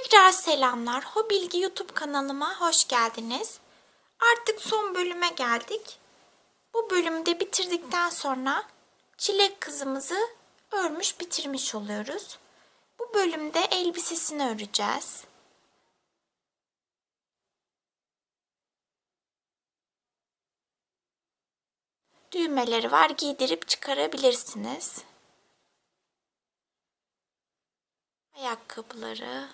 Tekrar selamlar. Hobilgi YouTube kanalıma hoş geldiniz. Artık son bölüme geldik. Bu bölümde bitirdikten sonra Çilek kızımızı örmüş bitirmiş oluyoruz. Bu bölümde elbisesini öreceğiz. Düğmeleri var, giydirip çıkarabilirsiniz. Ayakkabıları.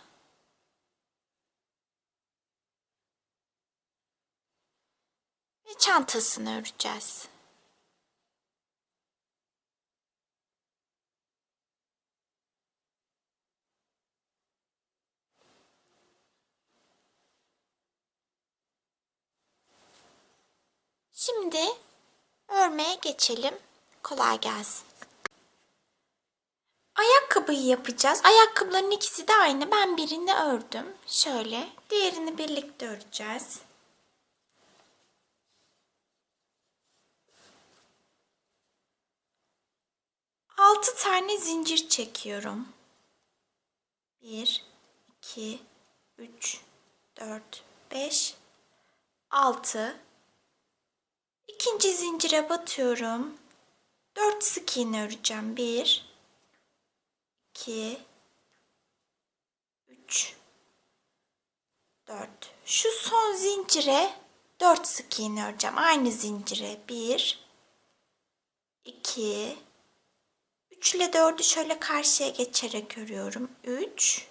Ve çantasını öreceğiz. Şimdi örmeye geçelim. Kolay gelsin. Ayakkabıyı yapacağız. Ayakkabıların ikisi de aynı. Ben birini ördüm. Şöyle. Diğerini birlikte öreceğiz. Altı tane zincir çekiyorum. 1, 2, 3, 4, 5, 6. İkinci zincire batıyorum. 4 sık iğne öreceğim. 1, 2, 3, 4. Şu son zincire 4 sık iğne öreceğim. Aynı zincire 1, 2, 3 ile 4'ü şöyle karşıya geçerek örüyorum. 3,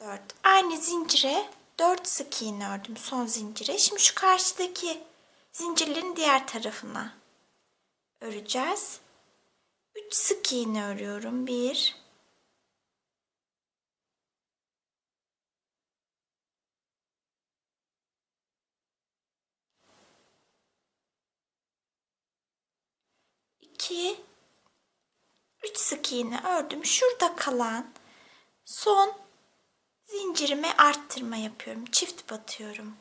4. Aynı zincire 4 sık iğne ördüm son zincire. Şimdi şu karşıdaki zincirlerin diğer tarafına öreceğiz. 3 sık iğne örüyorum. 1, 2, 3 sık iğne ördüm. Şurada kalan son zincirime arttırma yapıyorum. Çift batıyorum.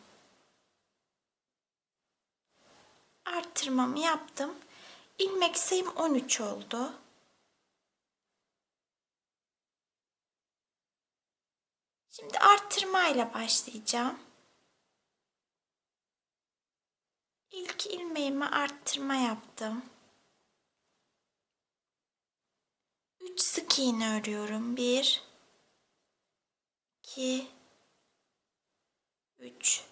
Arttırmamı yaptım. İlmek sayım 13 oldu. Şimdi arttırmayla başlayacağım. İlk ilmeğime arttırma yaptım. 3 sık iğne örüyorum. 1, 2, 3,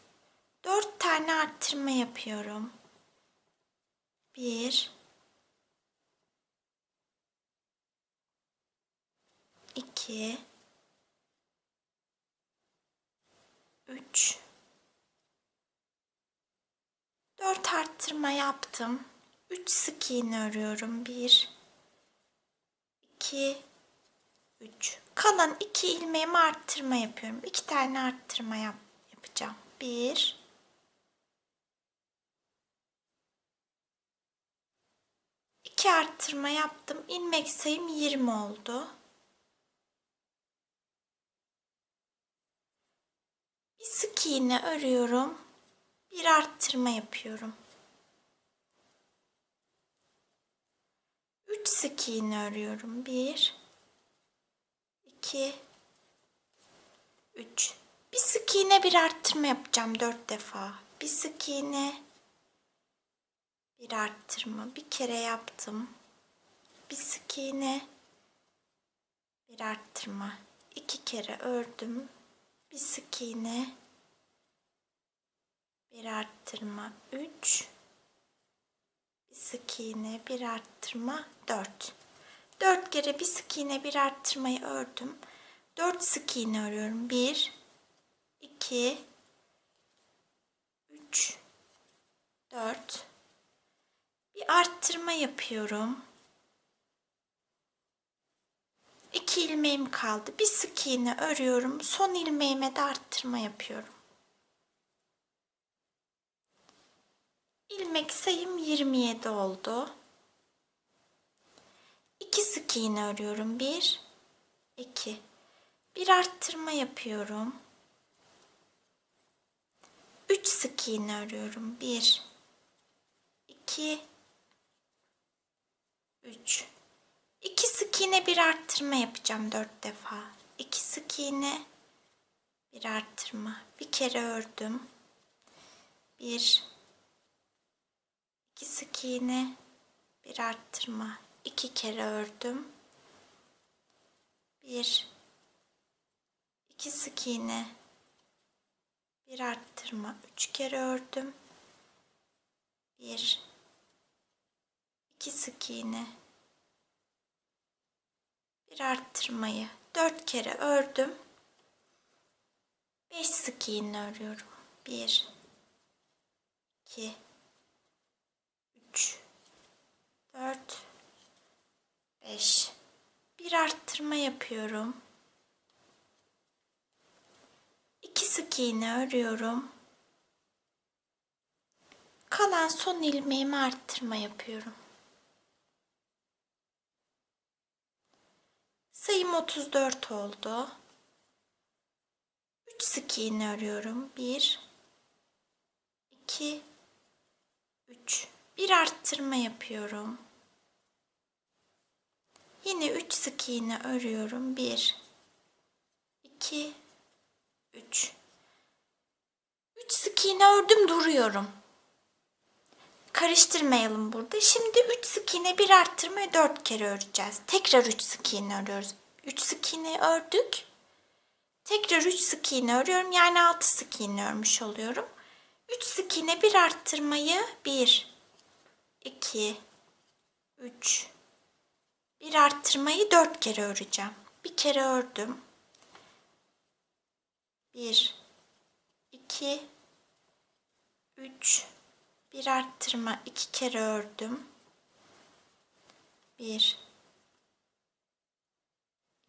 4 tane arttırma yapıyorum. 1, 2, 3, 4 arttırma yaptım. 3 sık iğne örüyorum. 1, 2, 3. Kalan 2 ilmeğimi arttırma yapıyorum. 2 tane arttırma yapacağım. 1, 2 arttırma yaptım. İlmek sayım 20 oldu. Bir sık iğne örüyorum. Bir arttırma yapıyorum. 3 sık iğne örüyorum. 1, 2, 3. Bir sık iğne bir arttırma yapacağım 4 defa. Bir sık iğne, bir arttırma. Bir kere yaptım. Bir sık iğne, bir arttırma. 2 kere ördüm. Bir sık iğne, bir arttırma. 3, bir sık iğne, bir arttırma. 4. 4 kere bir sık iğne, bir arttırmayı ördüm. 4 sık iğne örüyorum. 1, 2, 3, 4. Bir arttırma yapıyorum. 2 ilmeğim kaldı. Bir sık iğne örüyorum. Son ilmeğime de arttırma yapıyorum. İlmek sayım 27 oldu. 2 sık iğne örüyorum. 1, 2. Bir arttırma yapıyorum. 3 sık iğne örüyorum. 1, 2, 3. 2 sık iğne bir arttırma yapacağım 4 defa. 2 sık iğne, bir arttırma, bir kere ördüm. 1 2 sık iğne, bir arttırma, 2 kere ördüm. 1 2 sık iğne, bir arttırma, 3 kere ördüm. 1 2 sık iğne, bir arttırmayı 4 kere ördüm. 5 sık iğne örüyorum. 1 2 3 4 5. Bir arttırma yapıyorum. 2 sık iğne örüyorum. Kalan son ilmeğimi arttırma yapıyorum. Sayım 34 oldu. 3 sık iğne örüyorum. 1 2 3. Bir arttırma yapıyorum. Yine 3 sık iğne örüyorum. 1 2 3. 3 sık iğne ördüm, duruyorum. Karıştırmayalım burada. Şimdi 3 sık iğne, bir arttırmayı 4 kere öreceğiz. Tekrar 3 sık iğne örüyoruz. 3 sık iğne ördük. Tekrar 3 sık iğne örüyorum. Yani 6 sık iğne örmüş oluyorum. 3 sık iğne, bir arttırmayı 1 2 3. Bir arttırmayı 4 kere öreceğim. Bir kere ördüm. 1 2 3. Bir arttırma, 2 kere ördüm. 1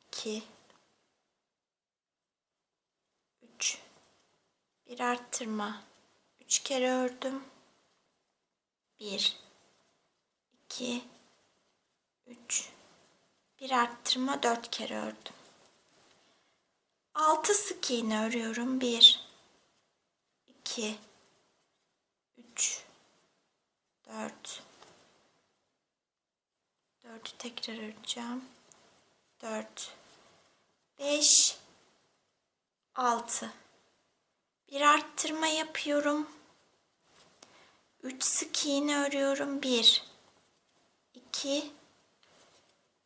2 3. Bir arttırma, 3 kere ördüm. 1 2 3. Bir arttırma, 4 kere ördüm. 6 sık iğne örüyorum. 1 2 3 4. 4'ü tekrar öreceğim. 4 5 6. Bir arttırma yapıyorum. 3 sık iğne örüyorum. 1 2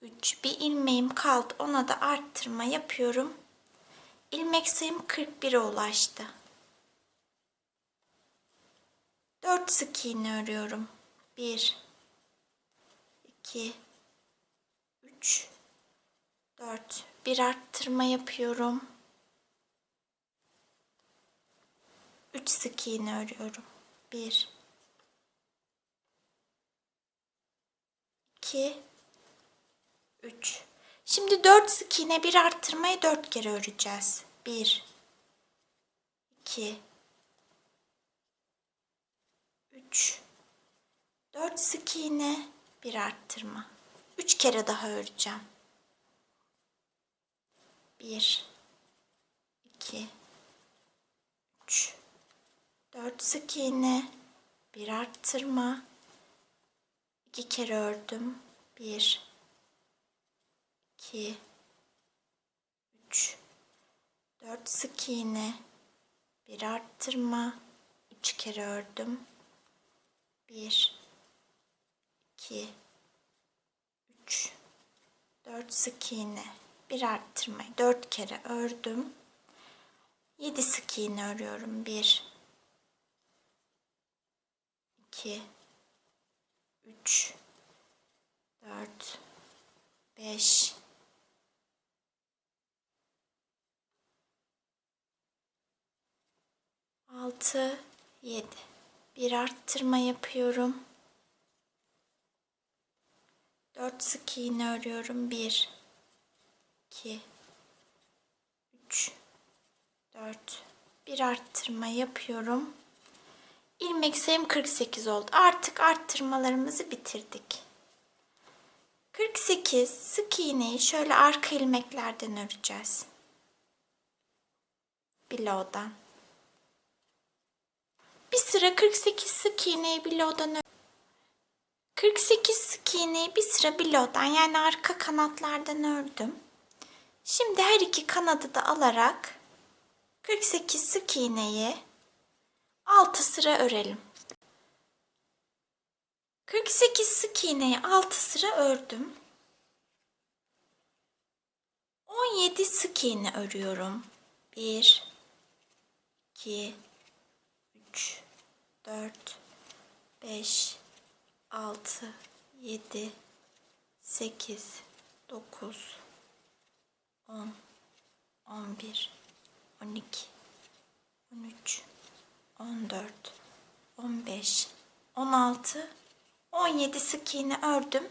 3. Bir ilmeğim kaldı. Ona da arttırma yapıyorum. İlmek sayım 41'e ulaştı. 4 sık iğne örüyorum. 1 2 3 4. Bir arttırma yapıyorum. 3 sık iğne örüyorum. 1 2 3. Şimdi 4 sık iğne, bir arttırmayı 4 kere öreceğiz. 1 2 3 4 sık iğne, bir arttırma. 3 kere daha öreceğim. 1 2 3 4 sık iğne, bir arttırma. 2 kere ördüm. 1 2 3 4 sık iğne, bir arttırma. 3 kere ördüm. 1 2 3 4 sık iğne, bir arttırmayı 4 kere ördüm. 7 sık iğne örüyorum. 1 2 3 4 5 6 7. Bir arttırma yapıyorum. 4 sık iğne örüyorum. 1 2 3 4. Bir arttırma yapıyorum. İlmek sayım 48 oldu. Artık arttırmalarımızı bitirdik. 48 sık iğneyi şöyle arka ilmeklerden öreceğiz. Bilow'dan. Bir sıra 48 sık iğneyi bilow'dan 48 sık iğneyi bir sıra bilow'dan, yani arka kanatlardan ördüm. Şimdi her iki kanadı da alarak 48 sık iğneyi 6 sıra örelim. 48 sık iğneyi 6 sıra ördüm. 17 sık iğne örüyorum. 1 2 3 4 5 6 7 8 9 10 11 12 13 14 15 16 17 sık iğne ördüm.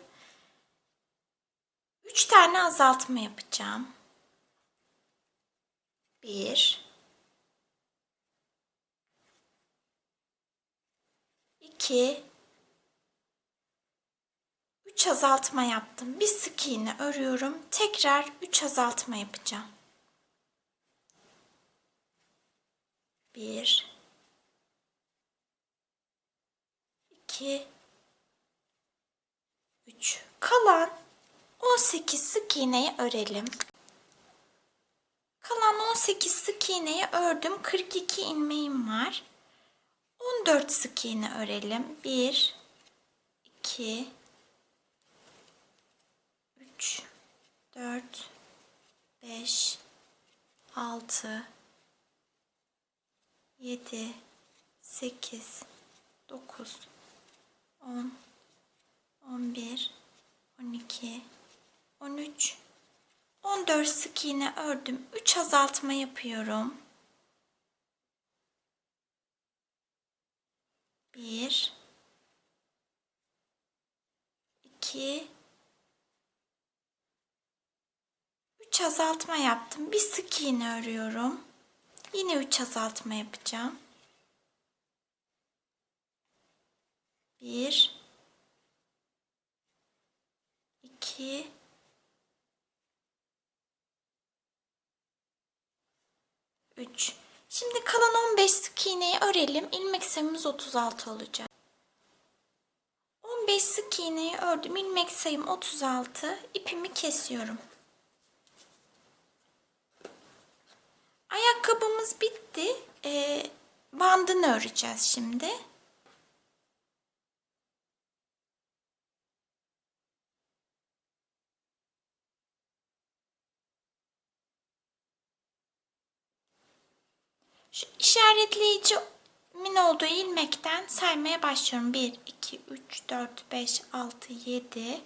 3 tane azaltma yapacağım. 1 2 3 azaltma yaptım. Bir sık iğne örüyorum. Tekrar 3 azaltma yapacağım. 1 2 3 Kalan 18 sık iğneyi örelim. Kalan 18 sık iğneyi ördüm. 42 ilmeğim var. 14 sık iğne örelim. 1 2 3 4 5 6 7 8 9 10 11 12 13 14 sık iğne ördüm. 3 azaltma yapıyorum. 1 2 3 azaltma yaptım. Bir sık iğne örüyorum. Yine 3 azaltma yapacağım. 1 2 3 Şimdi kalan 15 sık iğneyi örelim. İlmek sayımız 36 olacak. 15 sık iğneyi ördüm. İlmek sayım 36. İpimi kesiyorum. Ayakkabımız bitti. Bandını öreceğiz şimdi. Şu işaretleyicimin olduğu ilmekten saymaya başlıyorum. 1, 2, 3, 4, 5, 6, 7,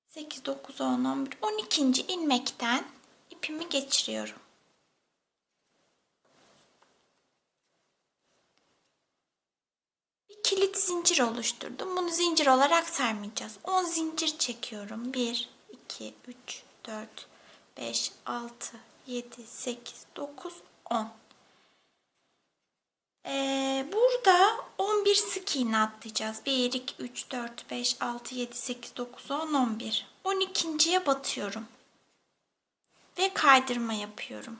8, 9, 10, 11, 12. ilmekten ipimi geçiriyorum. Bir kilit zincir oluşturdum. Bunu zincir olarak saymayacağız. 10 zincir çekiyorum. 1, 2, 3, 4, 5, 6, 7, 8, 9, 10. Burada 11 sık iğne atlayacağız. 1, 2, 3, 4, 5, 6, 7, 8, 9, 10, 11. 12.'ye batıyorum. Ve kaydırma yapıyorum.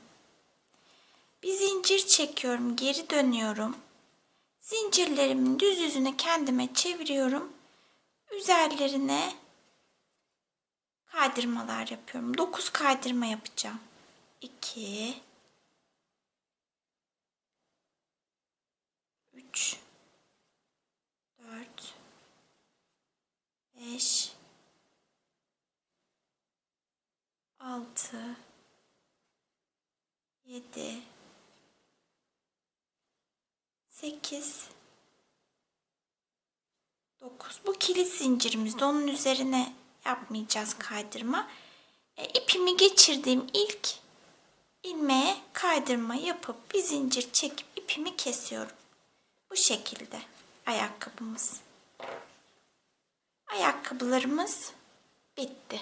Bir zincir çekiyorum. Geri dönüyorum. Zincirlerimin düz yüzüne kendime çeviriyorum. Üzerlerine kaydırmalar yapıyorum. 9 kaydırma yapacağım. 2 3 4 5 6 7 8 9. Bu kilit zincirimizde, onun üzerine yapmayacağız kaydırma. İpimi geçirdiğim ilk ilmeğe kaydırma yapıp bir zincir çekip ipimi kesiyorum. Bu şekilde ayakkabımız. Ayakkabılarımız bitti.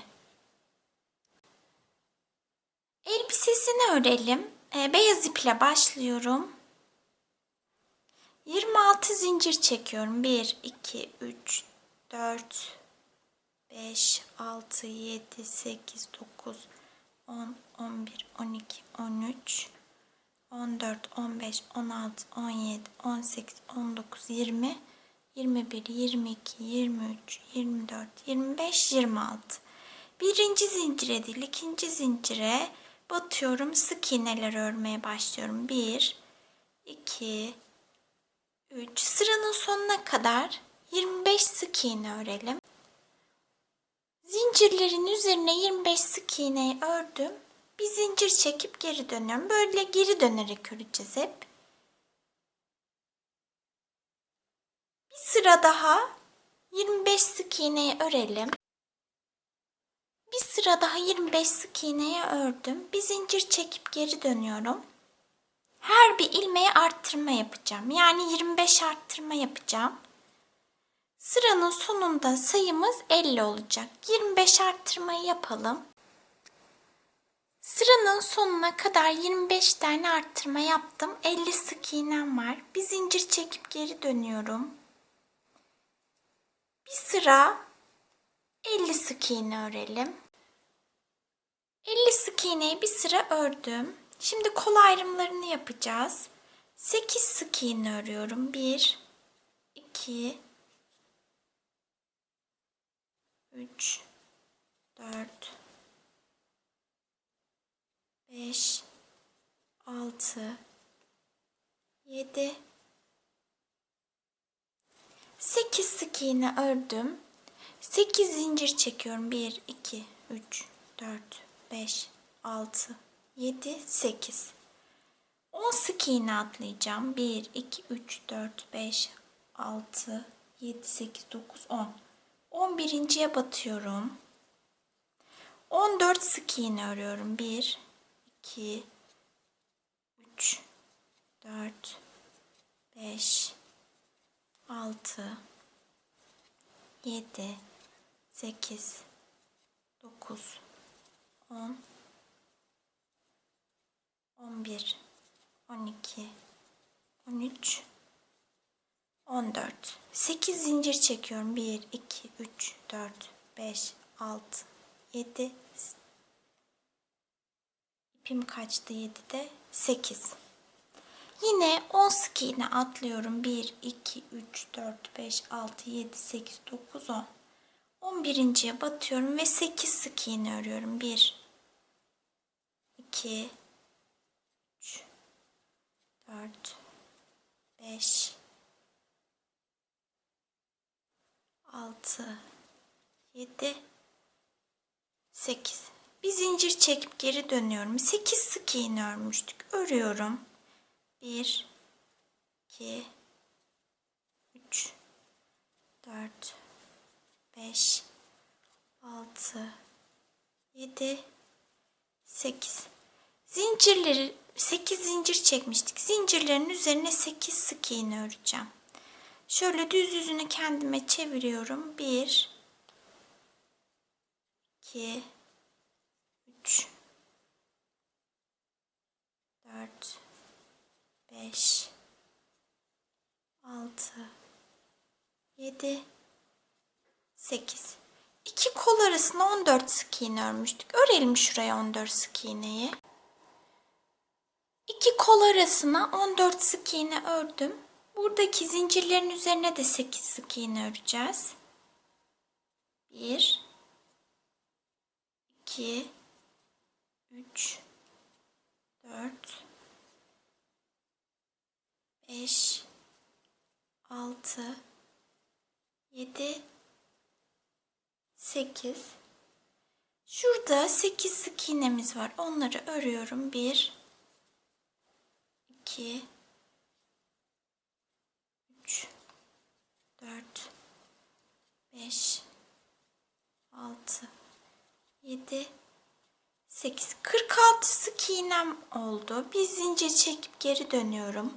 Elbisesini örelim. Beyaz iple başlıyorum. 26 zincir çekiyorum. 1, 2, 3, 4, 5, 6, 7, 8, 9, 10, 11, 12, 13, 14, 15, 16, 17, 18, 19, 20, 21, 22, 23, 24, 25, 26. birinci zincire değil, ikinci zincire batıyorum. Sık iğneler örmeye başlıyorum. 1, 2, 3. Sıranın sonuna kadar 25 sık iğne örelim. Zincirlerin üzerine 25 sık iğneyi ördüm. Bir zincir çekip geri dönüyorum. Böyle geri dönerek öreceğiz hep. Bir sıra daha 25 sık iğneyi örelim. Bir sıra daha 25 sık iğneyi ördüm. Bir zincir çekip geri dönüyorum. Her bir ilmeğe arttırma yapacağım. Yani 25 arttırma yapacağım. Sıranın sonunda sayımız 50 olacak. 25 arttırmayı yapalım. Sıranın sonuna kadar 25 tane arttırma yaptım. 50 sık iğnem var. Bir zincir çekip geri dönüyorum. Bir sıra 50 sık iğne örelim. 50 sık iğneyi bir sıra ördüm. Şimdi kol ayrımlarını yapacağız. 8 sık iğne örüyorum. 1, 2, 3, 4, 5, 6, 7, 8 sık iğne ördüm. 8 zincir çekiyorum. 1, 2, 3, 4, 5, 6, 7, 8. 10 sık iğne atlayacağım. 1, 2, 3, 4, 5, 6, 7, 8, 9, 10. 11.'ye batıyorum. 14 sık iğne örüyorum. 1, 2, 3, 4, 5, 6, 7, 8, 9, 10, 11, 12, 13, 14. 8 zincir çekiyorum. 1, 2, 3, 4, 5, 6, 7. İpim kaçtı 7'de? 8. Yine 10 sık iğne atlıyorum. 1, 2, 3, 4, 5, 6, 7, 8, 9, 10. 11.'ye batıyorum ve 8 sık iğne örüyorum. 1, 2, 3, 4, 5, 6, 7, 8. Bir zincir çekip geri dönüyorum. 8 sık iğne örmüştük. Örüyorum. 1, 2, 3, 4, 5, 6, 7, 8. Zincirleri 8 zincir çekmiştik. Zincirlerin üzerine 8 sık iğne öreceğim. Şöyle düz yüzünü kendime çeviriyorum. 1, 2, 3, 4, 5, 6, 7, 8. İki kol arasına 14 sık iğne örmüştük. Örelim şuraya 14 sık iğneyi. İki kol arasına 14 sık iğne ördüm. Buradaki zincirlerin üzerine de 8 sık iğne öreceğiz. 1, 2, 3, 4, 5, 6, 7, 8. Şurada 8 sık iğnemiz var. Onları örüyorum. 1, 2, 3, 4, 5, 6, 7, 8. 46 sık iğnem oldu. Bir zincir çekip geri dönüyorum.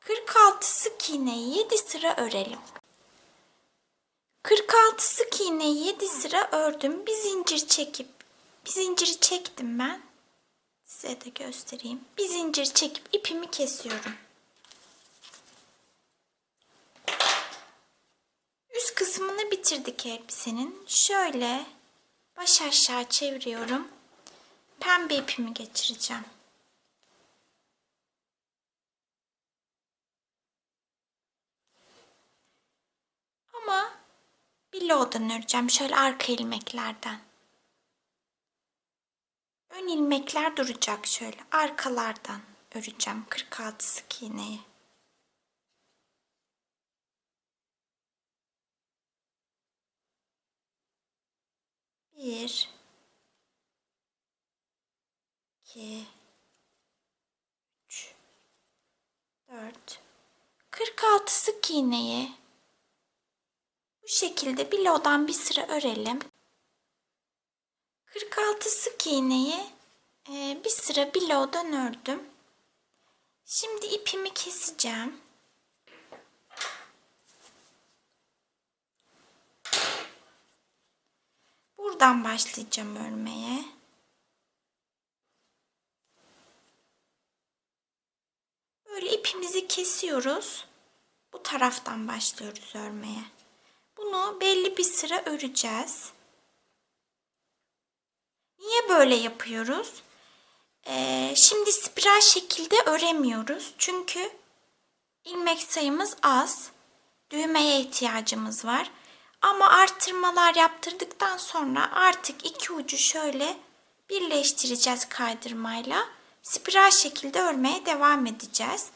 46 sık iğneyi 7 sıra örelim. 46 sık iğneyi 7 sıra ördüm. Bir zinciri çektim ben. Size de göstereyim. Bir zincir çekip ipimi kesiyorum. Üst kısmını bitirdik elbisenin. Şöyle baş aşağı çeviriyorum. Pembe ipimi geçireceğim. Ama billoğdan öreceğim. Şöyle arka ilmeklerden. Aynı ilmekler duracak şöyle. Arkalardan öreceğim 46 sık iğneyi. Bir, iki, üç, 4, 46 sık iğneyi bu şekilde bilodan bir sıra örelim. 46 sık iğneyi bir sıra bilodan ördüm. Şimdi ipimi keseceğim. Buradan başlayacağım örmeye. Böyle ipimizi kesiyoruz. Bu taraftan başlıyoruz örmeye. Bunu belli bir sıra öreceğiz. Niye böyle yapıyoruz? Şimdi spiral şekilde öremiyoruz. Çünkü ilmek sayımız az. Düğmeye ihtiyacımız var. Ama arttırmalar yaptırdıktan sonra artık iki ucu şöyle birleştireceğiz kaydırmayla. Spiral şekilde örmeye devam edeceğiz.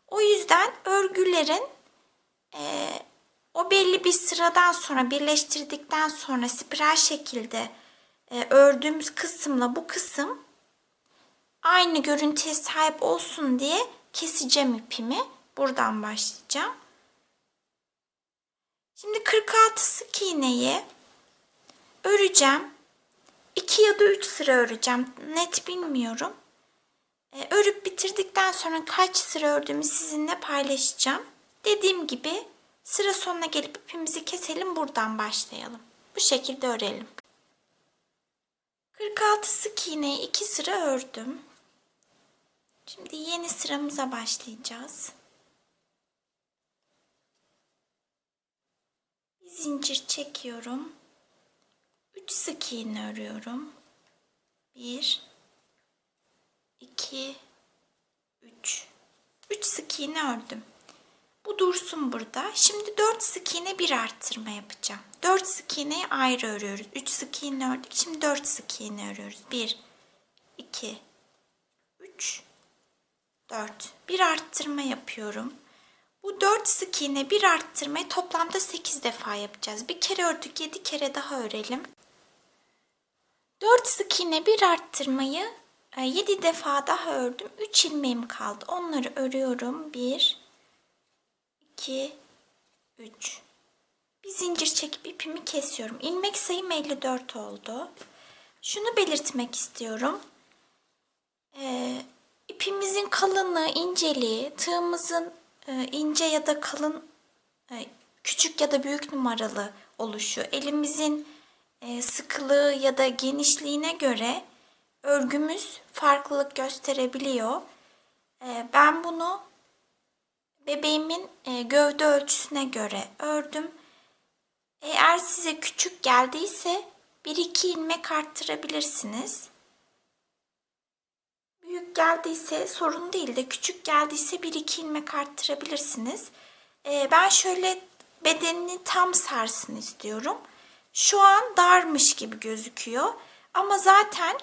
O yüzden örgülerin o belli bir sıradan sonra birleştirdikten sonra spiral şekilde ördüğümüz kısımla bu kısım aynı görüntüye sahip olsun diye keseceğim ipimi. Buradan başlayacağım. Şimdi 46 sık iğneyi öreceğim. 2 ya da 3 sıra öreceğim. Net bilmiyorum. Örüp bitirdikten sonra kaç sıra ördüğümü sizinle paylaşacağım. Dediğim gibi sıra sonuna gelip ipimizi keselim, buradan başlayalım. Bu şekilde örelim. 46 sık iğneyi 2 sıra ördüm. Şimdi yeni sıramıza başlayacağız. Bir zincir çekiyorum. 3 sık iğne örüyorum. 1 2 3 3 sık iğne ördüm. Bu dursun burada. Şimdi 4 sık iğne bir arttırma yapacağım. 4 sık iğneyi ayrı örüyoruz. 3 sık iğne ördük. Şimdi 4 sık iğne örüyoruz. 1 2 3 4. Bir arttırma yapıyorum. Bu 4 sık iğne bir arttırmayı toplamda 8 defa yapacağız. Bir kere ördük, 7 kere daha örelim. 4 sık iğne bir arttırmayı 7 defa daha ördüm. 3 ilmeğim kaldı. Onları örüyorum. 1 2 3. Bir zincir çekip ipimi kesiyorum. İlmek sayım 54 oldu. Şunu belirtmek istiyorum. İpimizin kalınlığı, inceliği, tığımızın ince ya da kalın, küçük ya da büyük numaralı oluşu, elimizin sıkılığı ya da genişliğine göre örgümüz farklılık gösterebiliyor. Ben bunu bebeğimin gövde ölçüsüne göre ördüm. Eğer size küçük geldiyse 1-2 ilmek arttırabilirsiniz. Büyük geldiyse sorun değil de küçük geldiyse 1-2 ilmek arttırabilirsiniz. Ben şöyle bedenini tam sarsın istiyorum. Şu an darmış gibi gözüküyor. Ama zaten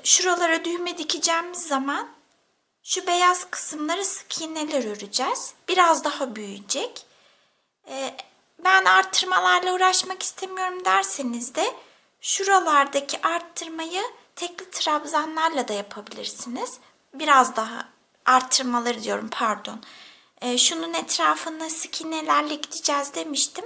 şuralara düğme dikeceğimiz zaman şu beyaz kısımları sık iğneler öreceğiz. Biraz daha büyüyecek. Ben arttırmalarla uğraşmak istemiyorum derseniz de şuralardaki arttırmayı tekli trabzanlarla da yapabilirsiniz. Biraz daha arttırmaları diyorum, pardon. Şunun etrafını sık iğnelerle gideceğiz demiştim.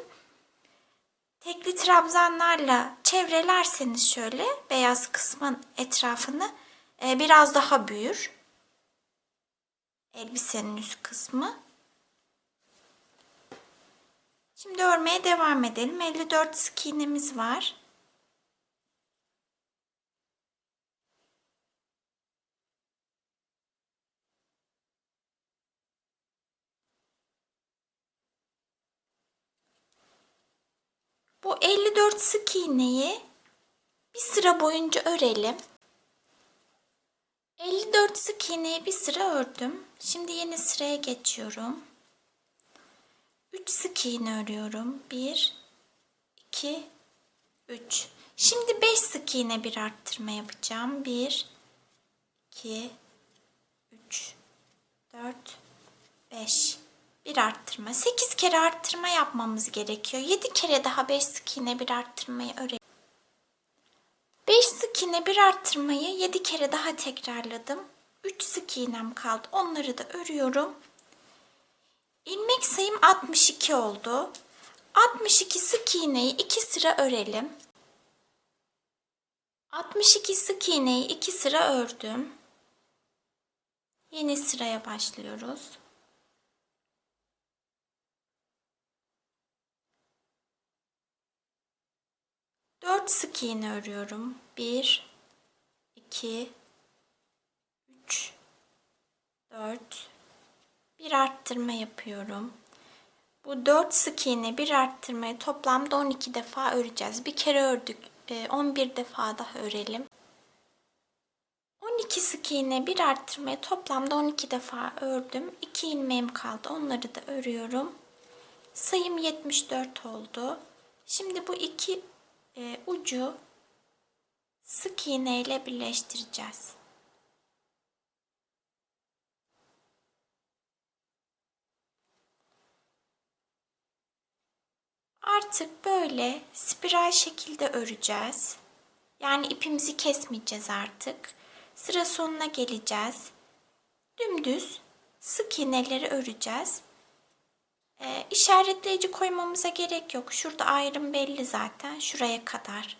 Tekli trabzanlarla çevrelerseniz şöyle beyaz kısmın etrafını biraz daha büyür. Elbisenin üst kısmı. Şimdi örmeye devam edelim. 54 sık iğnemiz var. Bu 54 sık iğneyi bir sıra boyunca örelim. 54 sık iğneyi bir sıra ördüm. Şimdi yeni sıraya geçiyorum. 3 sık iğne örüyorum. 1 2 3. Şimdi 5 sık iğne bir arttırma yapacağım. 1, 2, 3, 4, 5. Bir arttırma. 8 kere arttırma yapmamız gerekiyor. 7 kere daha 5 sık iğne bir arttırmayı örelim. 5 sık iğne bir arttırmayı 7 kere daha tekrarladım. 3 sık iğnem kaldı. Onları da örüyorum. İlmek sayım 62 oldu. 62 sık iğneyi 2 sıra örelim. 62 sık iğneyi 2 sıra ördüm. Yeni sıraya başlıyoruz. 4 sık iğne örüyorum. 1, 2, 3, 4. Bir arttırma yapıyorum. Bu 4 sık iğne bir arttırmayı toplamda 12 defa öreceğiz. Bir kere ördük. 11 defa daha örelim. 12 sık iğne bir arttırmayı toplamda 12 defa ördüm. 2 ilmeğim kaldı. Onları da örüyorum. Sayım 74 oldu. Şimdi bu iki ucu sık iğne ile birleştireceğiz. Artık böyle spiral şekilde öreceğiz. Yani ipimizi kesmeyeceğiz artık. Sıra sonuna geleceğiz. Dümdüz sık iğneleri öreceğiz. İşaretleyici koymamıza gerek yok. Şurada ayrım belli zaten. Şuraya kadar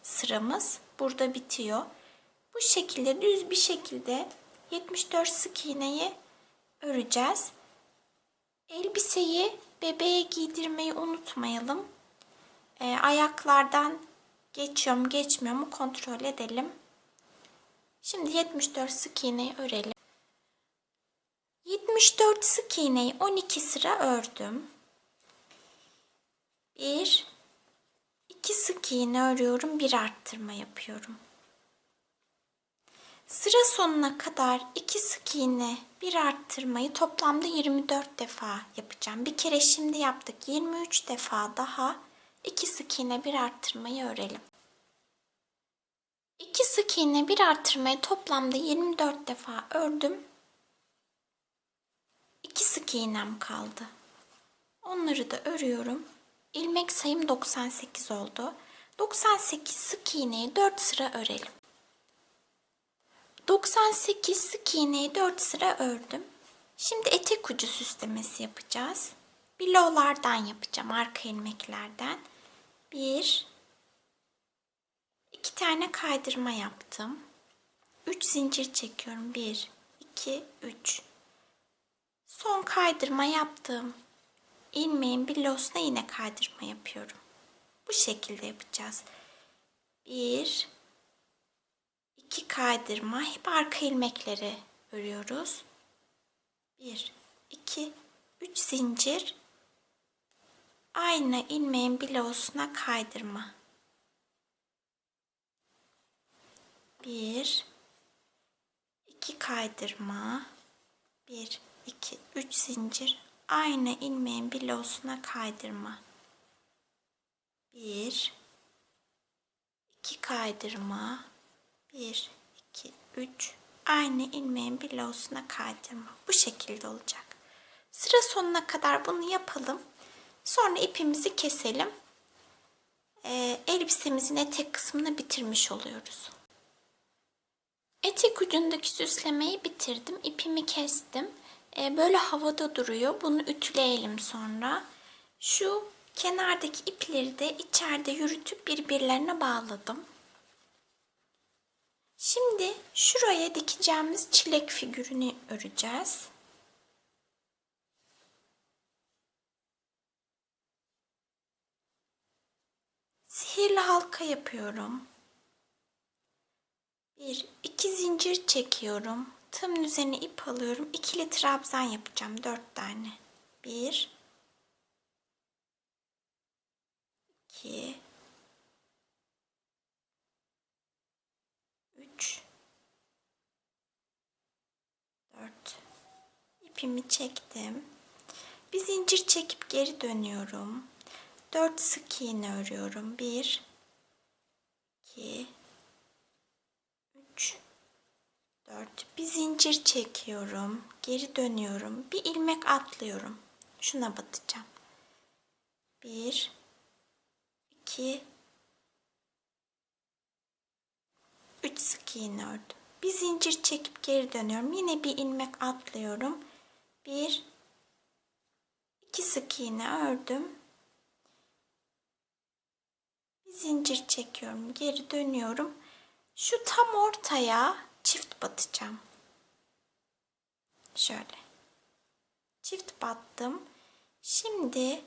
sıramız burada bitiyor. Bu şekilde düz bir şekilde 74 sık iğneyi öreceğiz. Elbiseyi bebeğe giydirmeyi unutmayalım. Ayaklardan geçiyor mu geçmiyor mu kontrol edelim. Şimdi 74 sık iğneyi örelim. 74 sık iğneyi 12 sıra ördüm. 1, 2 sık iğne örüyorum, bir arttırma yapıyorum. Sıra sonuna kadar 2 sık iğne, bir arttırmayı toplamda 24 defa yapacağım. Bir kere şimdi yaptık. 23 defa daha 2 sık iğne, bir arttırmayı örelim. 2 sık iğne, bir arttırmayı toplamda 24 defa ördüm. 2 sık iğnem kaldı. Onları da örüyorum. İlmek sayım 98 oldu. 98 sık iğneyi 4 sıra örelim. 98 sık iğneyi 4 sıra ördüm. Şimdi etek ucu süslemesi yapacağız. Bilowlardan yapacağım, arka ilmeklerden. 1, 2 tane kaydırma yaptım. 3 zincir çekiyorum. 1, 2, 3. Son kaydırma yaptım. İlmeğin bilosuna yine kaydırma yapıyorum. Bu şekilde yapacağız. 1, 2 kaydırma. Hep arka ilmekleri örüyoruz. 1, 2, 3 zincir. Aynı ilmeğin bilosuna kaydırma. 1, 2 kaydırma. 1, 2, 3 zincir. Aynı ilmeğin bilosuna kaydırma. 1, 2 kaydırma. 1, 2, 3. Aynı ilmeğin bilosuna kaydırma. Bu şekilde olacak. Sıra sonuna kadar bunu yapalım. Sonra ipimizi keselim. Elbisemizin etek kısmını bitirmiş oluyoruz. Etek ucundaki süslemeyi bitirdim. İpimi kestim. Böyle havada duruyor. Bunu ütüleyelim sonra. Şu kenardaki ipleri de içeride yürütüp birbirlerine bağladım. Şimdi şuraya dikeceğimiz çilek figürünü öreceğiz. Sihirli halka yapıyorum. 1, 2 zincir çekiyorum. Tığımın üzerine ip alıyorum. İkili trabzan yapacağım. 4 tane. 1, 2, 3, 4. İpimi çektim. Bir zincir çekip geri dönüyorum. 4 sık iğne örüyorum. 1, Bir zincir çekiyorum. Geri dönüyorum. Bir ilmek atlıyorum. Şuna batacağım. 1 2 3 sık iğne ördüm. Bir zincir çekip geri dönüyorum. Yine bir ilmek atlıyorum. 1 2 sık iğne ördüm. Bir zincir çekiyorum. Geri dönüyorum. Şu tam ortaya çift batacağım. Şöyle. Çift battım. Şimdi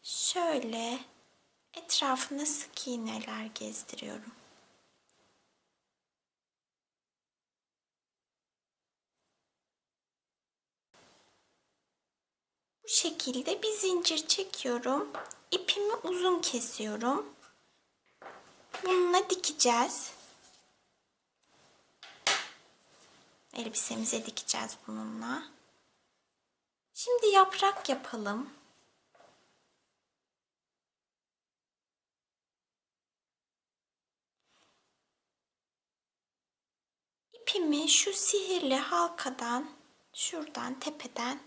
şöyle etrafına sık iğneler gezdiriyorum. Bu şekilde bir zincir çekiyorum. İpimi uzun kesiyorum. Bununla dikeceğiz. Elbisemize dikeceğiz bununla. Şimdi yaprak yapalım. İpimi şu sihirli halkadan, şuradan tepeden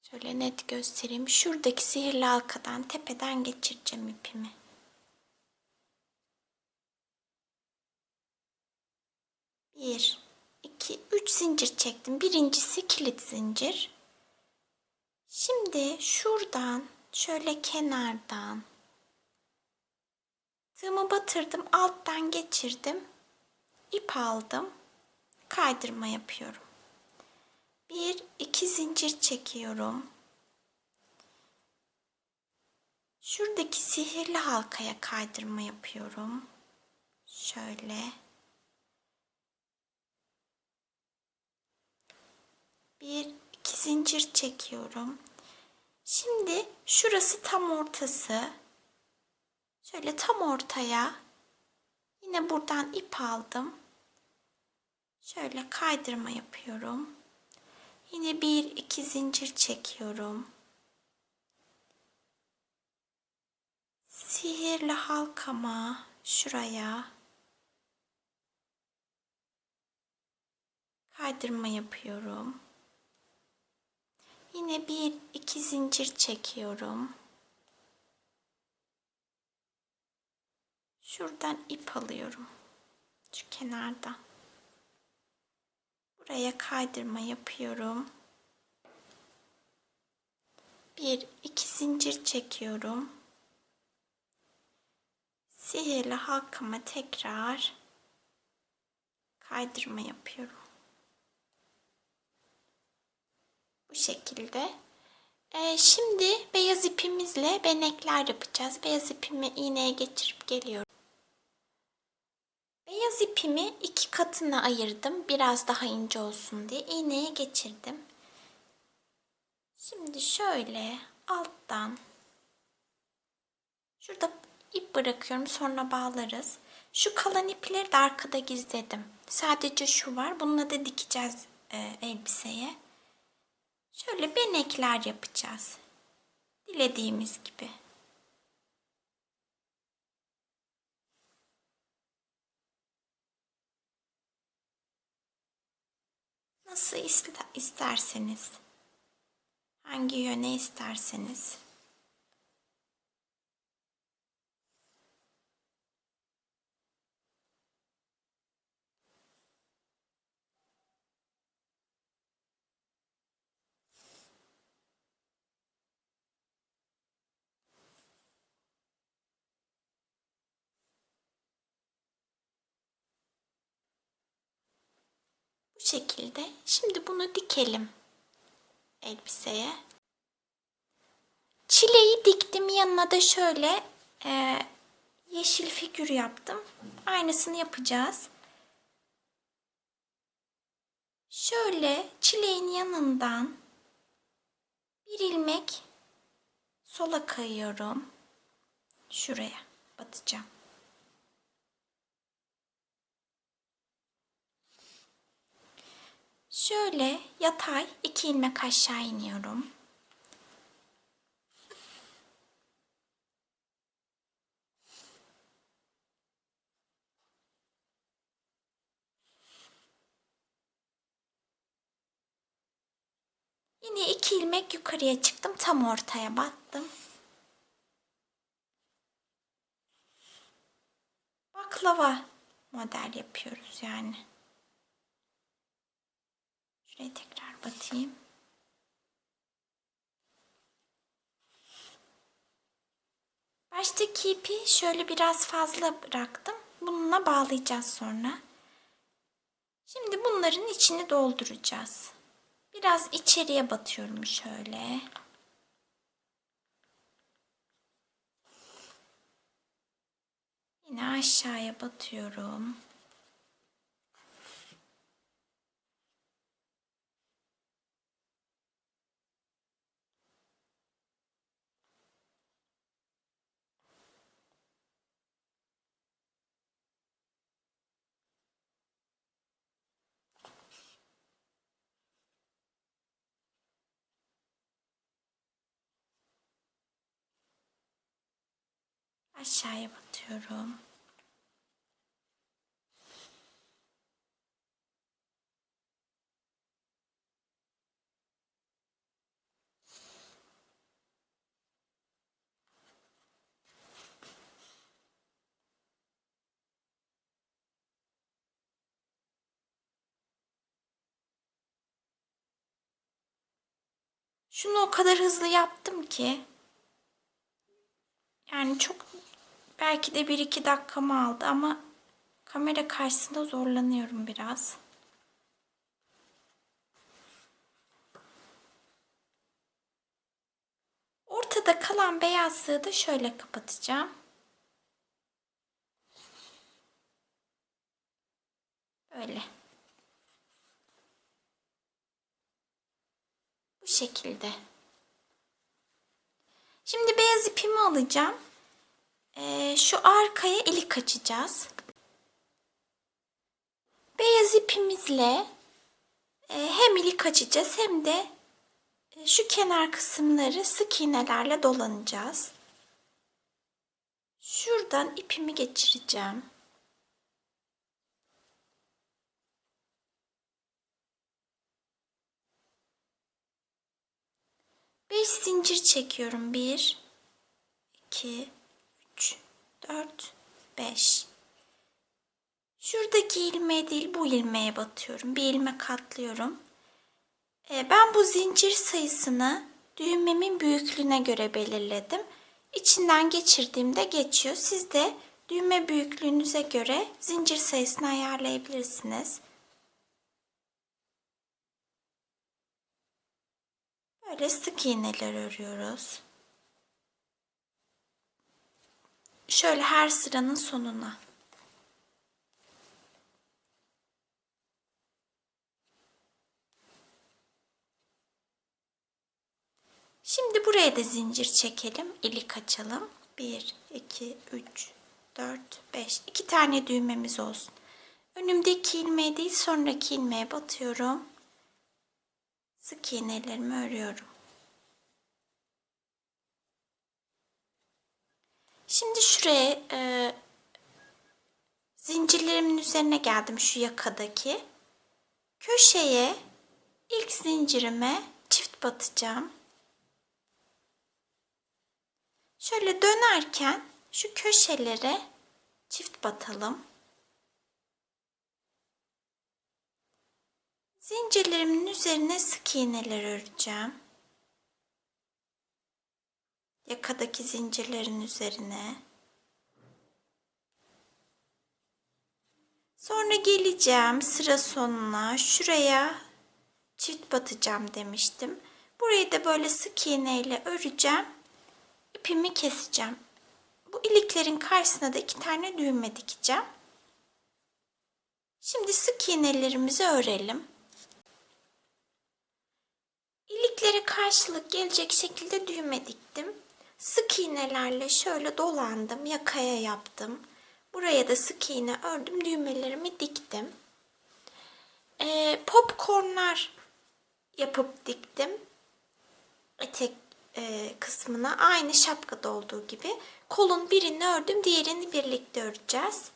şöyle net göstereyim. Şuradaki sihirli halkadan tepeden geçireceğim ipimi. Bir, iki, üç zincir çektim. Birincisi kilit zincir. Şimdi şuradan şöyle kenardan tığımı batırdım, alttan geçirdim. İp aldım. Kaydırma yapıyorum. Bir, iki zincir çekiyorum. Şuradaki sihirli halkaya kaydırma yapıyorum. Şöyle. Bir, iki zincir çekiyorum. Şimdi şurası tam ortası. Şöyle tam ortaya yine buradan ip aldım. Şöyle kaydırma yapıyorum. Yine bir, iki zincir çekiyorum. Sihirli halkama şuraya kaydırma yapıyorum. Yine bir, iki zincir çekiyorum. Şuradan ip alıyorum. Şu kenardan. Buraya kaydırma yapıyorum. Bir, iki zincir çekiyorum. Sihirli halkama tekrar kaydırma yapıyorum. Bu şekilde. Şimdi beyaz ipimizle benekler yapacağız. Beyaz ipimi iğneye geçirip geliyorum. Beyaz ipimi iki katına ayırdım. Biraz daha ince olsun diye iğneye geçirdim. Şimdi şöyle alttan şurada ip bırakıyorum, sonra bağlarız. Şu kalan ipleri de arkada gizledim. Sadece şu var. Bununla da dikeceğiz elbiseye. Şöyle benekler yapacağız. Dilediğimiz gibi. Nasıl isterseniz. Hangi yöne isterseniz. Bu şekilde. Şimdi bunu dikelim elbiseye. Çileği diktim. Yanına da şöyle yeşil figür yaptım. Aynısını yapacağız. Şöyle çileğin yanından bir ilmek sola kayıyorum. Şuraya batacağım. Şöyle yatay 2 ilmek aşağı iniyorum. Yine 2 ilmek yukarıya çıktım. Tam ortaya battım. Baklava model yapıyoruz yani. Şuraya tekrar batayım. Baştaki ipi şöyle biraz fazla bıraktım. Bununla bağlayacağız sonra. Şimdi bunların içini dolduracağız. Biraz içeriye batıyorum şöyle. Yine aşağıya batıyorum. Aşağıya batıyorum. Şunu o kadar hızlı yaptım ki yani çok belki de 1-2 dakikamı aldı ama kamera karşısında zorlanıyorum biraz. Ortada kalan beyazlığı da şöyle kapatacağım. Böyle. Bu şekilde. Şimdi beyaz ipimi alacağım. Şu arkaya ilik açacağız. Beyaz ipimizle hem ilik açacağız hem de şu kenar kısımları sık iğnelerle dolanacağız. Şuradan ipimi geçireceğim. Beş zincir çekiyorum. 1, 2, 3, 4, 5. Şuradaki ilmeğe değil bu ilmeğe batıyorum. Bir ilmek atlıyorum. Ben bu zincir sayısını düğmemin büyüklüğüne göre belirledim. İçinden geçirdiğimde geçiyor. Siz de düğme büyüklüğünüze göre zincir sayısını ayarlayabilirsiniz. Böyle sık iğneler örüyoruz. Şöyle her sıranın sonuna. Şimdi buraya da zincir çekelim. İlik açalım. 1, 2, 3, 4, 5. 2 tane düğmemiz olsun. Önümdeki ilmeğe değil sonraki ilmeğe batıyorum. Sık iğnelerimi örüyorum. Şimdi şuraya zincirlerimin üzerine geldim şu yakadaki. Köşeye ilk zincirime çift batacağım. Şöyle dönerken şu köşelere çift batalım. Zincirlerimin üzerine sık iğneler öreceğim. Yakadaki zincirlerin üzerine. Sonra geleceğim sıra sonuna. Şuraya çift batacağım demiştim. Burayı da böyle sık iğneyle öreceğim. İpimi keseceğim. Bu iliklerin karşısına da 2 tane düğme dikeceğim. Şimdi sık iğnelerimizi örelim. İliklere karşılık gelecek şekilde düğme diktim. Sık iğnelerle şöyle dolandım, yakaya yaptım. Buraya da sık iğne ördüm, düğmelerimi diktim. Popcornlar yapıp diktim. Etek kısmına aynı şapkada olduğu gibi. Kolun birini ördüm, diğerini birlikte öreceğiz.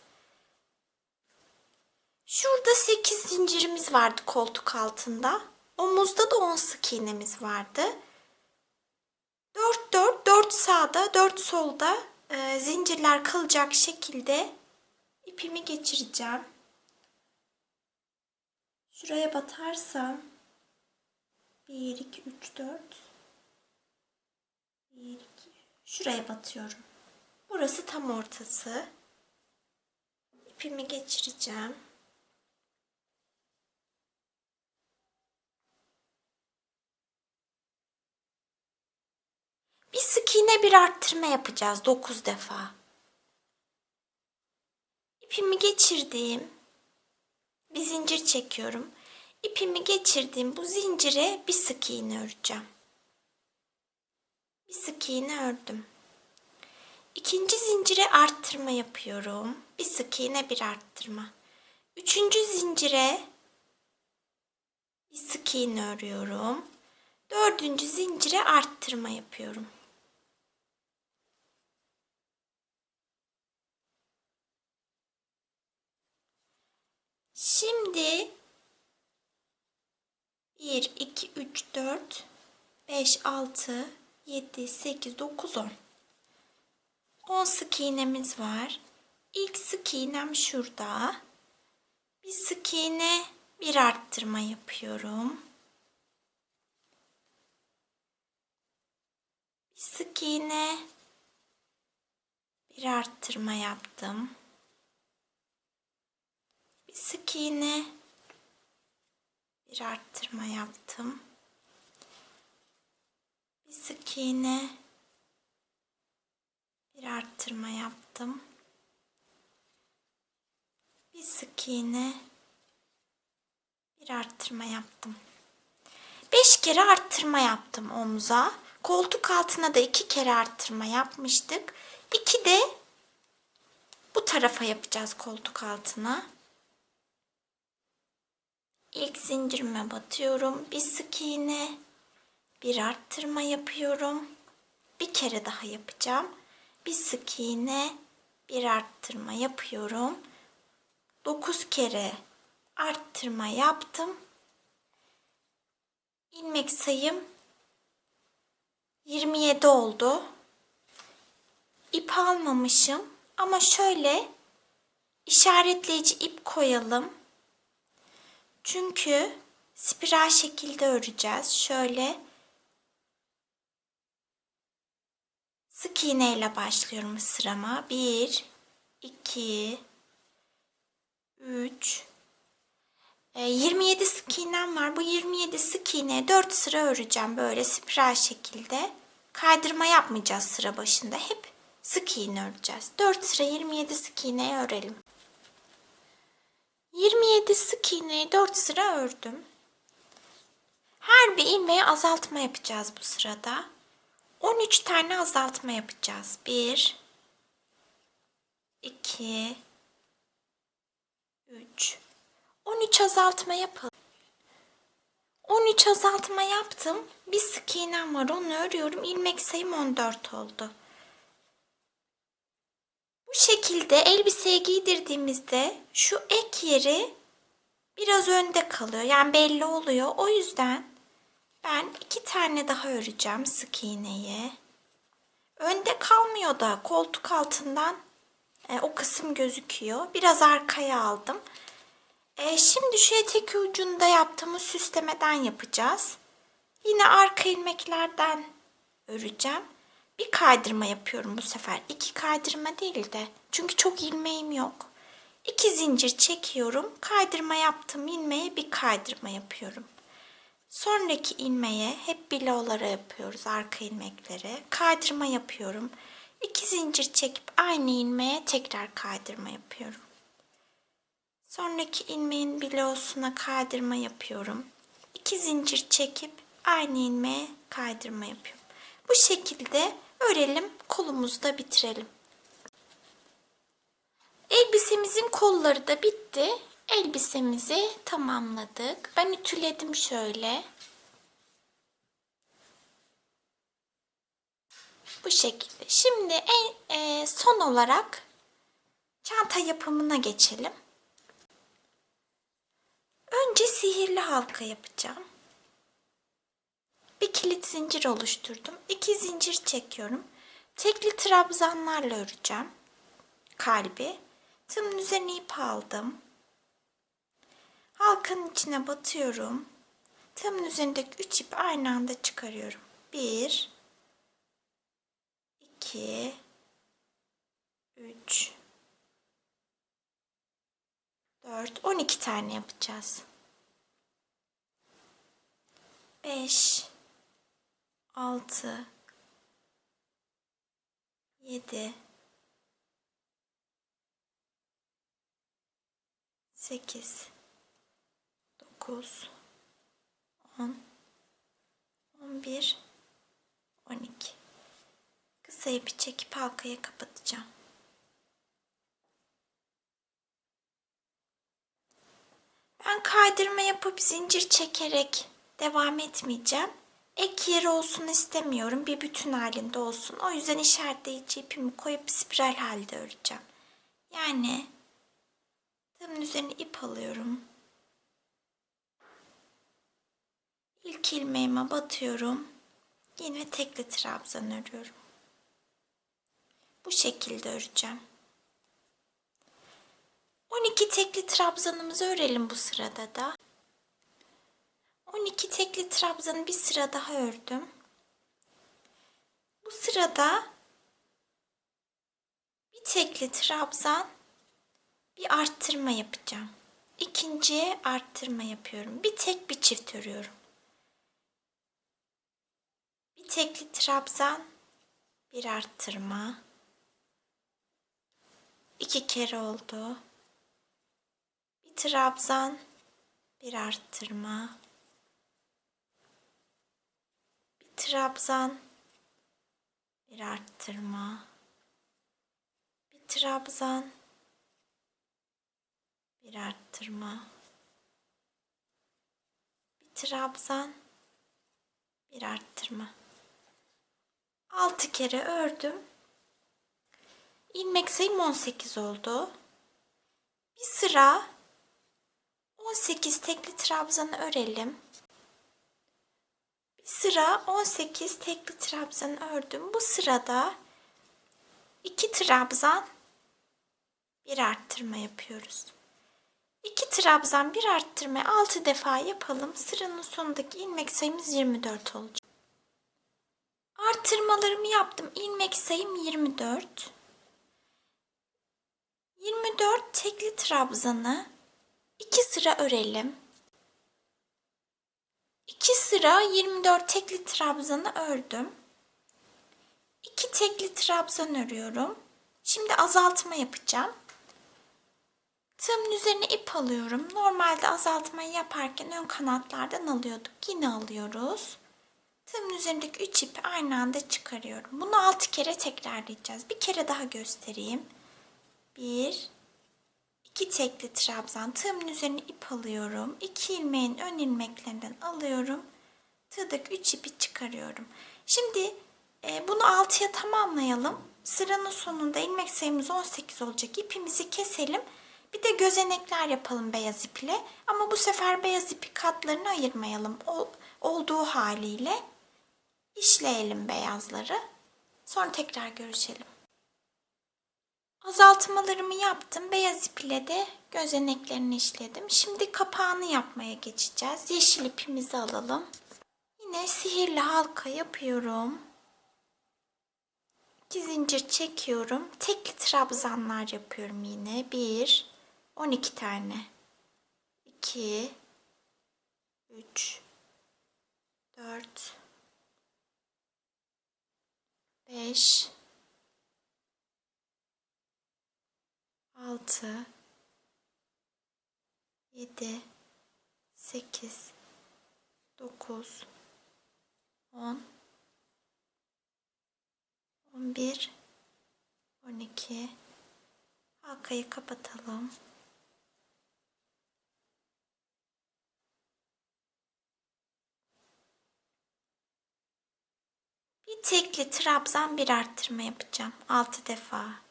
Şurada 8 zincirimiz vardı koltuk altında. Omuzda da 10 sık iğnemiz vardı. 4 sağda 4 solda zincirler kalacak şekilde ipimi geçireceğim. Şuraya batarsam 1, 2, 3, 4 1, 2 şuraya batıyorum. Burası tam ortası. İpimi geçireceğim. Bir sık iğne bir arttırma yapacağız 9 defa. İpimi geçirdiğim bir zincir çekiyorum. İpimi geçirdiğim bu zincire bir sık iğne öreceğim. Bir sık iğne ördüm. İkinci zincire arttırma yapıyorum. Bir sık iğne bir arttırma. Üçüncü zincire bir sık iğne örüyorum. Dördüncü zincire arttırma yapıyorum. Şimdi 1, 2, 3, 4, 5, 6, 7, 8, 9, 10. 10 sık iğnemiz var. İlk sık iğnem şurada. Bir sık iğne, bir arttırma yapıyorum. Bir sık iğne, bir arttırma yaptım. Bir sık iğne, bir arttırma yaptım. Bir sık iğne, bir arttırma yaptım. Bir sık iğne, bir arttırma yaptım. 5 kere arttırma yaptım omuza. Koltuk altına da 2 kere arttırma yapmıştık. 2 de bu tarafa yapacağız koltuk altına. İlk zincirime batıyorum. Bir sık iğne, bir arttırma yapıyorum. Bir kere daha yapacağım. Bir sık iğne, bir arttırma yapıyorum. 9 kere arttırma yaptım. İlmek sayım 27 oldu. İp almamışım ama şöyle işaretleyici ip koyalım. Çünkü spiral şekilde öreceğiz. Şöyle sık iğne ile başlıyorum sırama. 1, 2, 3, 27 sık iğnem var. Bu 27 sık iğneye 4 sıra öreceğim. Böyle spiral şekilde. Kaydırma yapmayacağız sıra başında. Hep sık iğne öreceğiz. 4 sıra 27 sık iğneyi örelim. 27 sık iğneyi 4 sıra ördüm. Her bir ilmeğe azaltma yapacağız bu sırada. 13 tane azaltma yapacağız. 1, 2, 3, 13 azaltma yapalım. 13 azaltma yaptım. Bir sık iğnem var, onu örüyorum. İlmek sayım 14 oldu. Bu şekilde elbiseye giydirdiğimizde şu ek yeri biraz önde kalıyor. Yani belli oluyor. O yüzden ben 2 tane daha öreceğim sık iğneyi. Önde kalmıyor da koltuk altından o kısım gözüküyor. Biraz arkaya aldım. Şimdi şu etek ucunda yaptığımız süslemeden yapacağız. Yine arka ilmeklerden öreceğim. Bir kaydırma yapıyorum bu sefer. 2 kaydırma değil de. Çünkü çok ilmeğim yok. 2 zincir çekiyorum. Kaydırma yaptığım ilmeğe bir kaydırma yapıyorum. Sonraki ilmeğe hep bilolara yapıyoruz, arka ilmeklere. Kaydırma yapıyorum. 2 zincir çekip aynı ilmeğe tekrar kaydırma yapıyorum. Sonraki ilmeğin bilosuna kaydırma yapıyorum. 2 zincir çekip aynı ilmeğe kaydırma yapıyorum. Bu şekilde örelim, kolumuzu da bitirelim. Elbisemizin kolları da bitti. Elbisemizi tamamladık. Ben ütüledim şöyle. Bu şekilde. Şimdi son olarak çanta yapımına geçelim. Önce sihirli halka yapacağım. Bir kilit zincir oluşturdum. 2 zincir çekiyorum. Tekli trabzanlarla öreceğim kalbi. Tığımın üzerine ip aldım. Halkanın içine batıyorum. Tığımın üzerindeki 3 ipi aynı anda çıkarıyorum. 1 2 3 4 12 tane yapacağız. 5 6 7 8 9 10 11 12. Kısa ipi çekip halkayı kapatacağım. Ben kaydırma yapıp zincir çekerek devam etmeyeceğim. Ek yeri olsun istemiyorum. Bir bütün halinde olsun. O yüzden işaretleyici ipimi koyup spiral halde öreceğim. Yani tığımın üzerine ip alıyorum. İlk ilmeğime batıyorum. Yine tekli trabzan örüyorum. Bu şekilde öreceğim. 12 tekli trabzanımızı örelim bu sırada da. 12 tekli trabzanı bir sıra daha ördüm. Bu sırada bir tekli trabzan, bir arttırma yapacağım. İkinciye arttırma yapıyorum. Bir tek bir çift örüyorum. Bir tekli trabzan, bir arttırma. 2 kere oldu. Bir trabzan, bir arttırma. Bir trabzan, bir arttırma. Bir trabzan, bir arttırma. Bir trabzan, bir arttırma. 6 kere ördüm. İlmek sayım 18 oldu. Bir sıra 18 tekli trabzanı örelim. Bir sıra 18 tekli trabzanı ördüm. Bu sırada 2 trabzan, bir arttırma yapıyoruz. 2 trabzan, bir arttırma 6 defa yapalım. Sıranın sonundaki ilmek sayımız 24 olacak. Arttırmalarımı yaptım. İlmek sayım 24. 24 tekli trabzanı 2 sıra örelim. 2 sıra 24 tekli trabzanı ördüm. 2 tekli trabzan örüyorum. Şimdi azaltma yapacağım. Tığımın üzerine ip alıyorum. Normalde azaltmayı yaparken ön kanatlardan alıyorduk. Yine alıyoruz. Tığımın üzerindeki 3 ipi aynı anda çıkarıyorum. Bunu 6 kere tekrarlayacağız. Bir kere daha göstereyim. 1 2 tekli trabzan. Tığımın üzerine ip alıyorum. 2 ilmeğin ön ilmeklerinden alıyorum. Tığdaki 3 ipi çıkarıyorum. Şimdi bunu 6'ya tamamlayalım. Sıranın sonunda ilmek sayımız 18 olacak. İpimizi keselim. Bir de gözenekler yapalım beyaz iple. Ama bu sefer beyaz ipi katlarını ayırmayalım. Olduğu haliyle işleyelim beyazları. Sonra tekrar görüşelim. Azaltmalarımı yaptım. Beyaz ip ile de gözeneklerini işledim. Şimdi kapağını yapmaya geçeceğiz. Yeşil ipimizi alalım. Yine sihirli halka yapıyorum. 2 zincir çekiyorum. Tekli trabzanlar yapıyorum yine. 1 12 tane. 2 3 4 5 6 7 8 9 10 11 12. Halkayı kapatalım. Bir tekli trabzan, bir arttırma yapacağım. 6 defa.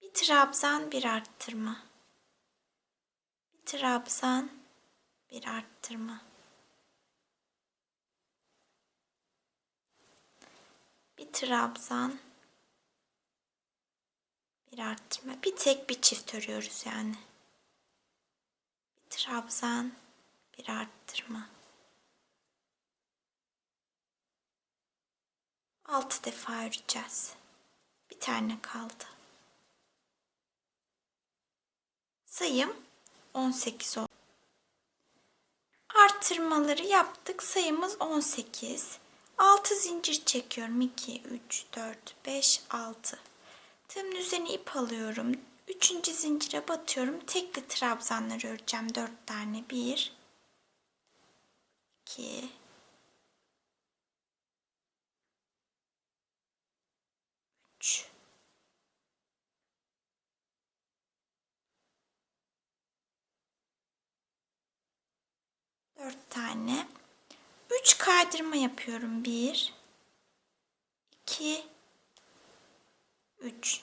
Bir trabzan, bir arttırma. Bir trabzan, bir arttırma. trabzan, bir arttırma. Bir tek bir çift örüyoruz yani. Bir trabzan, bir arttırma. 6 defa öreceğiz. Bir tane kaldı. Sayım 18 oldu. Artırmaları yaptık. Sayımız 18. 6 zincir çekiyorum. 2, 3, 4, 5, 6. Tığımın üzerine ip alıyorum. 3. zincire batıyorum. Tekli trabzanları öreceğim. 4 tane. 1, 2, 3, 4 tane. 3 kaydırma yapıyorum. 1, 2, 3.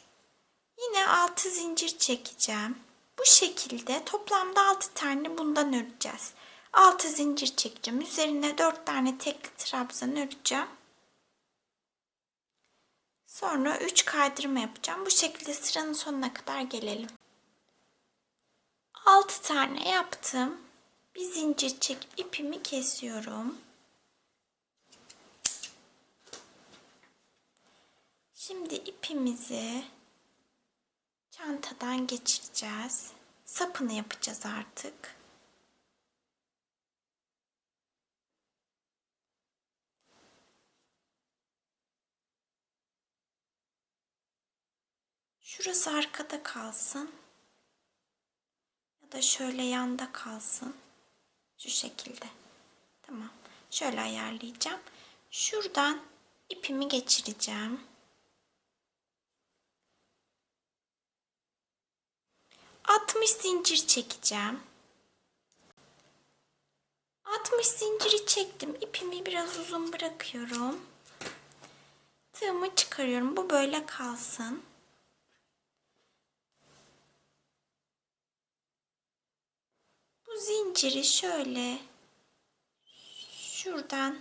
Yine 6 zincir çekeceğim. Bu şekilde toplamda 6 tane bundan öreceğiz. 6 zincir çekeceğim. Üzerine 4 tane tekli trabzan öreceğim. Sonra 3 kaydırma yapacağım. Bu şekilde sıranın sonuna kadar gelelim. 6 tane yaptım. Bir zincir çekip ipimi kesiyorum. Şimdi ipimizi çantadan geçireceğiz. Sapını yapacağız artık. Şurası arkada kalsın. Ya da şöyle yanda kalsın. Şu şekilde. Tamam. Şöyle ayarlayacağım. Şuradan ipimi geçireceğim. 60 zincir çekeceğim. 60 zinciri çektim. İpimi biraz uzun bırakıyorum. Tığımı çıkarıyorum. Bu böyle kalsın. Bu zinciri şöyle şuradan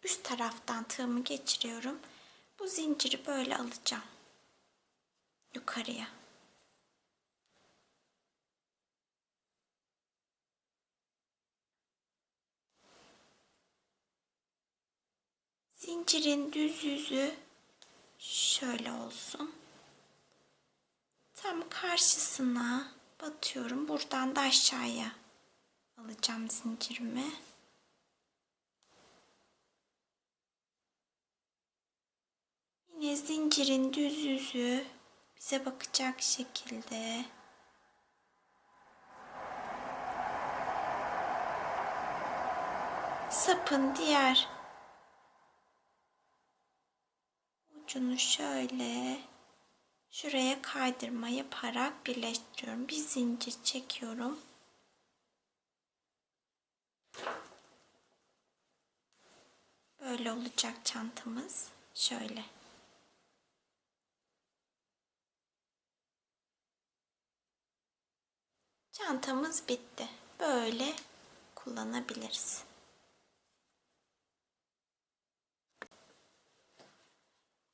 üst taraftan tığımı geçiriyorum. Bu zinciri böyle alacağım. Yukarıya. Zincirin düz yüzü şöyle olsun. Tam karşısına batıyorum. Buradan da aşağıya alacağım zincirimi. Yine zincirin düz yüzü bize bakacak şekilde sapın diğer ucunu şöyle şuraya kaydırma yaparak birleştiriyorum. Bir zincir çekiyorum. Böyle olacak çantamız. Şöyle. Çantamız bitti. Böyle kullanabiliriz.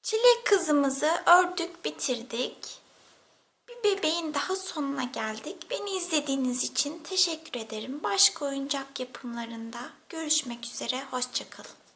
Çilek kızımızı ördük, bitirdik. Bir bebeğin daha sonuna geldik. Beni izlediğiniz için teşekkür ederim. Başka oyuncak yapımlarında görüşmek üzere. Hoşça kalın.